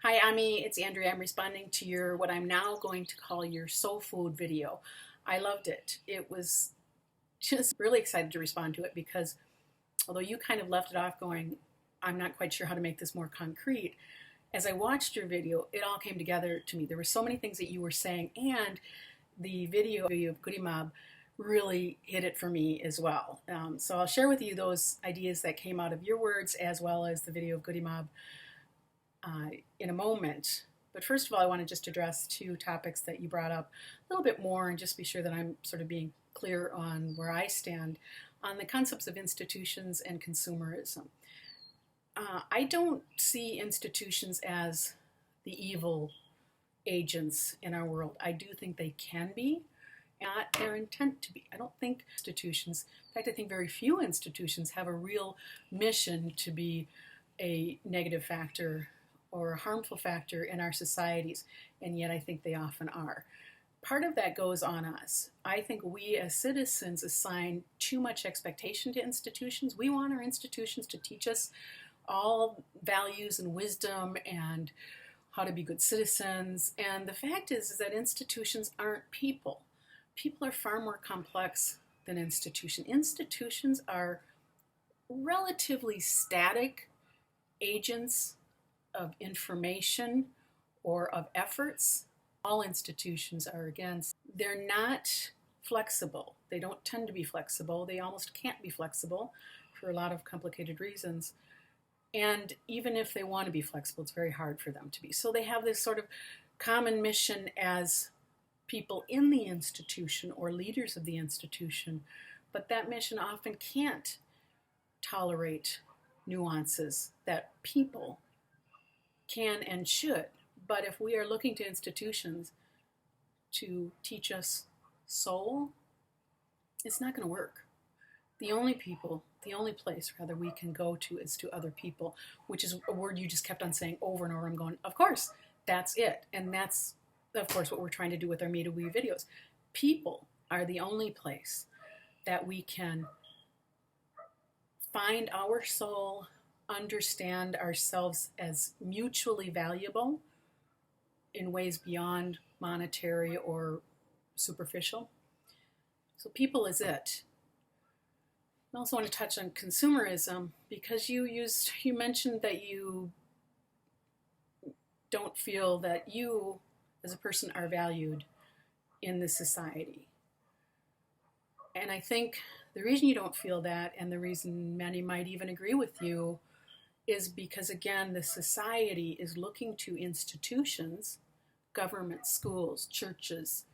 Hi, Ami. It's Andrea. I'm responding to your what I'm now going to call your soul food video. I loved it. It was just really excited to respond to it because although you kind of left it off going, I'm not quite sure how to make this more concrete. As I watched your video, it all came together to me. There were so many things that you were saying, and the video of Goody Mob really hit it for me as well. So I'll share with you those ideas that came out of your words as well as the video of Goody Mob in a moment. But first of all, I want to just address two topics that you brought up a little bit more and just be sure that I'm sort of being clear on where I stand on the concepts of institutions and consumerism. I don't see institutions as the evil agents in our world. I do think they can be, not their intent to be. I don't think institutions, in fact, I think very few institutions have a real mission to be a negative factor or a harmful factor in our societies, and yet I think they often are. Part of that goes on us. I think we as citizens assign too much expectation to institutions. We want our institutions to teach us all values and wisdom and how to be good citizens. And the fact is that institutions aren't people. People are far more complex than institutions. Institutions are relatively static agents of information or of efforts. All institutions are against. They're not flexible. They don't tend to be flexible. They almost can't be flexible for a lot of complicated reasons. And even if they want to be flexible, it's very hard for them to be. So they have this sort of common mission as people in the institution or leaders of the institution, but that mission often can't tolerate nuances that people can and should. But if we are looking to institutions to teach us soul, it's not going to work. The only place rather we can go to is to other people, which is a word you just kept on saying over and over. I'm going, of course, that's it. And that's, of course, what we're trying to do with our Me to We videos. People are the only place that we can find our soul, understand ourselves as mutually valuable in ways beyond monetary or superficial. So people is it. I also want to touch on consumerism because you mentioned that you don't feel that you as a person are valued in this society. And I think the reason you don't feel that, and the reason many might even agree with you, is because, again, the society is looking to institutions, government, schools, churches,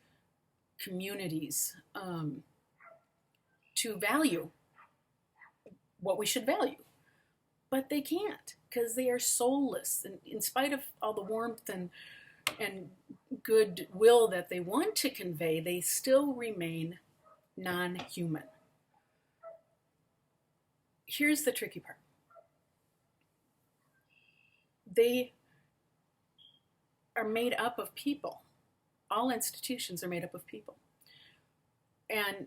communities, to value what we should value. But they can't because they are soulless. And in spite of all the warmth and goodwill that they want to convey, they still remain non-human. Here's the tricky part. They are made up of people. All institutions are made up of people. And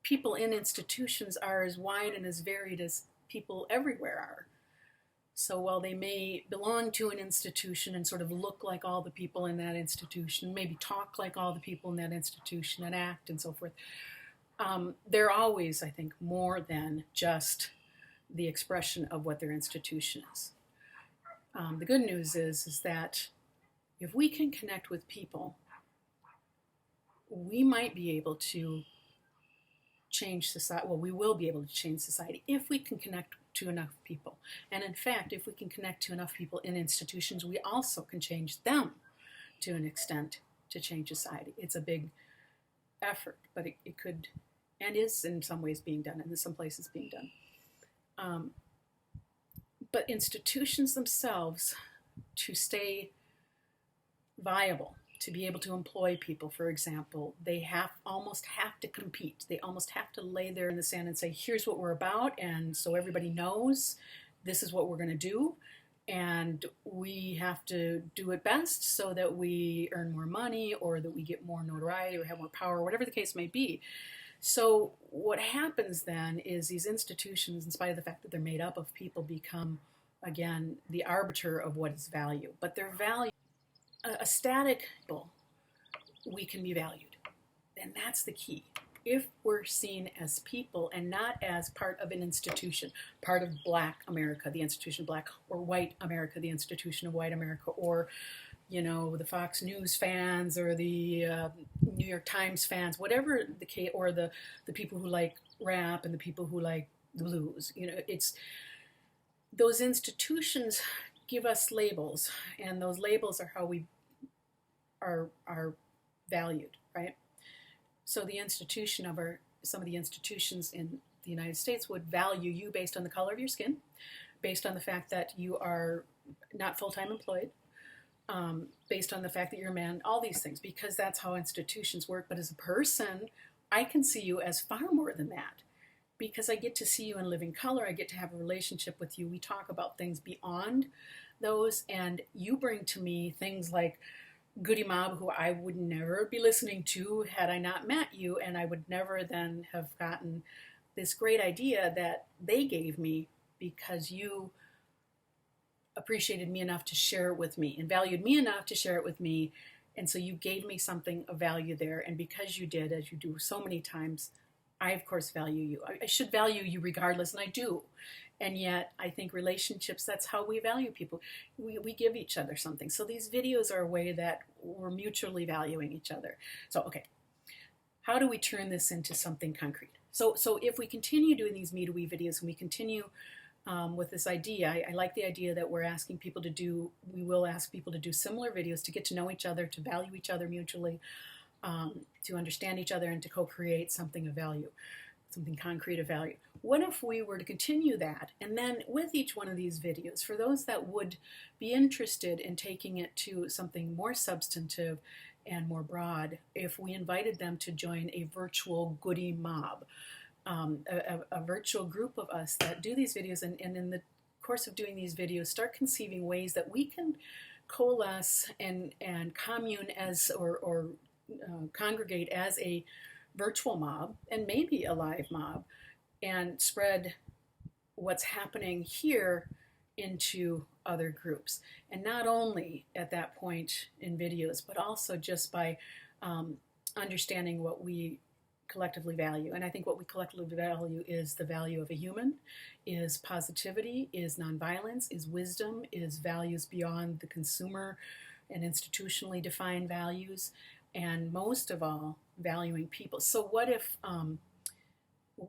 people in institutions are as wide and as varied as people everywhere are. So while they may belong to an institution and sort of look like all the people in that institution, maybe talk like all the people in that institution and act and so forth, they're always, I think, more than just the expression of what their institution is. The good news is that if we can connect with people, we might be able to change society. Well, we will be able to change society if we can connect to enough people. And in fact, if we can connect to enough people in institutions, we also can change them to an extent to change society. It's a big effort, but it could and is in some ways being done, and in some places being done. But institutions themselves, to stay viable, to be able to employ people, for example, they almost have to compete. They almost have to lay there in the sand and say, here's what we're about, and so everybody knows this is what we're going to do, and we have to do it best so that we earn more money or that we get more notoriety or have more power, whatever the case may be. So what happens then is these institutions, in spite of the fact that they're made up of people, become again, the arbiter of what is value. But their value, a static people, we can be valued. And that's the key. If we're seen as people and not as part of an institution, part of Black America, the institution of Black, or white America, the institution of white America, or the Fox News fans, or the New York Times fans, whatever the case, or the people who like rap and the people who like the blues. It's those institutions give us labels, and those labels are how we are valued, right? So the institution of some of the institutions in the United States would value you based on the color of your skin, based on the fact that you are not full-time employed, based on the fact that you're a man, all these things, because that's how institutions work. But as a person, I can see you as far more than that, because I get to see you in living color. I get to have a relationship with you. We talk about things beyond those, and you bring to me things like Goody Mob, who I would never be listening to had I not met you, and I would never then have gotten this great idea that they gave me, because you appreciated me enough to share it with me and valued me enough to share it with me. And so you gave me something of value there. And because you did, as you do so many times, I, of course, value you. I should value you regardless, and I do. And yet, I think relationships, that's how we value people. We give each other something. So these videos are a way that we're mutually valuing each other. So, okay, how do we turn this into something concrete? So if we continue doing these Me to We videos, and we continue with this idea, I like the idea that we will ask people to do similar videos to get to know each other, to value each other mutually, to understand each other, and to co-create something of value, something concrete of value. What if we were to continue that, and then with each one of these videos, for those that would be interested in taking it to something more substantive and more broad, if we invited them to join a virtual Goody Mob, a virtual group of us that do these videos, and in the course of doing these videos, start conceiving ways that we can coalesce and commune as, or congregate as a virtual mob, and maybe a live mob, and spread what's happening here into other groups. And not only at that point in videos, but also just by understanding what we collectively value. And I think what we collectively value is the value of a human, is positivity, is nonviolence, is wisdom, is values beyond the consumer and institutionally defined values, and most of all, valuing people. So what if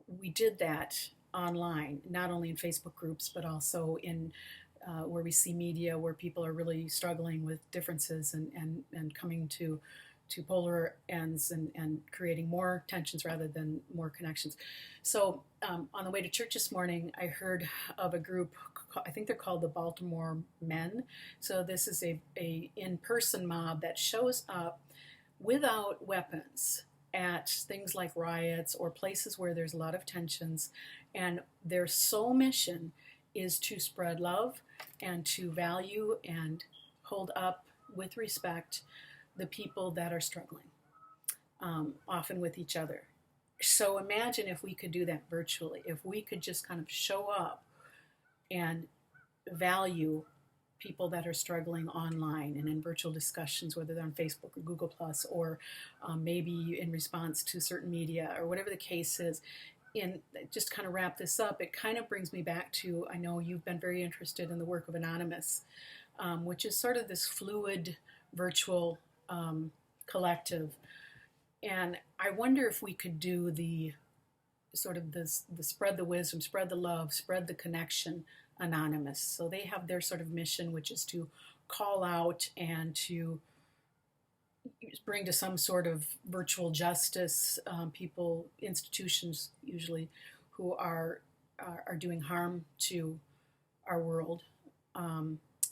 we did that online, not only in Facebook groups, but also in where we see media, where people are really struggling with differences and coming to polar ends and creating more tensions rather than more connections. So on the way to church this morning, I heard of a group, I think they're called the Baltimore Men. So this is a in-person mob that shows up without weapons at things like riots or places where there's a lot of tensions, and their sole mission is to spread love and to value and hold up with respect the people that are struggling, often with each other. So imagine if we could do that virtually, if we could just kind of show up and value people that are struggling online and in virtual discussions, whether they're on Facebook or Google Plus, or maybe in response to certain media, or whatever the case is. And just kind of wrap this up, it kind of brings me back to, I know you've been very interested in the work of Anonymous, which is sort of this fluid virtual collective. And I wonder if we could do the sort of the spread the wisdom, spread the love, spread the connection Anonymous. So they have their sort of mission, which is to call out and to bring to some sort of virtual justice people, institutions usually, who are doing harm to our world.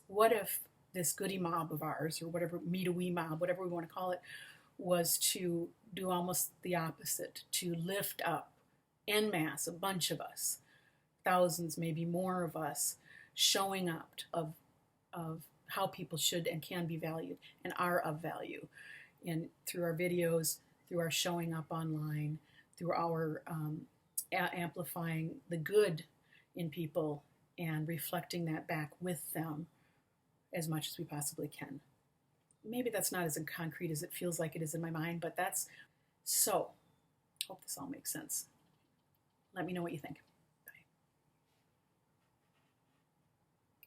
What if this Goody Mob of ours, or whatever, Me to We mob, whatever we want to call it, was to do almost the opposite, to lift up en masse a bunch of us, thousands, maybe more of us, showing up of how people should and can be valued and are of value, and through our videos, through our showing up online, through our amplifying the good in people and reflecting that back with them as much as we possibly can. Maybe that's not as concrete as it feels like it is in my mind, but that's so. Hope this all makes sense. Let me know what you think.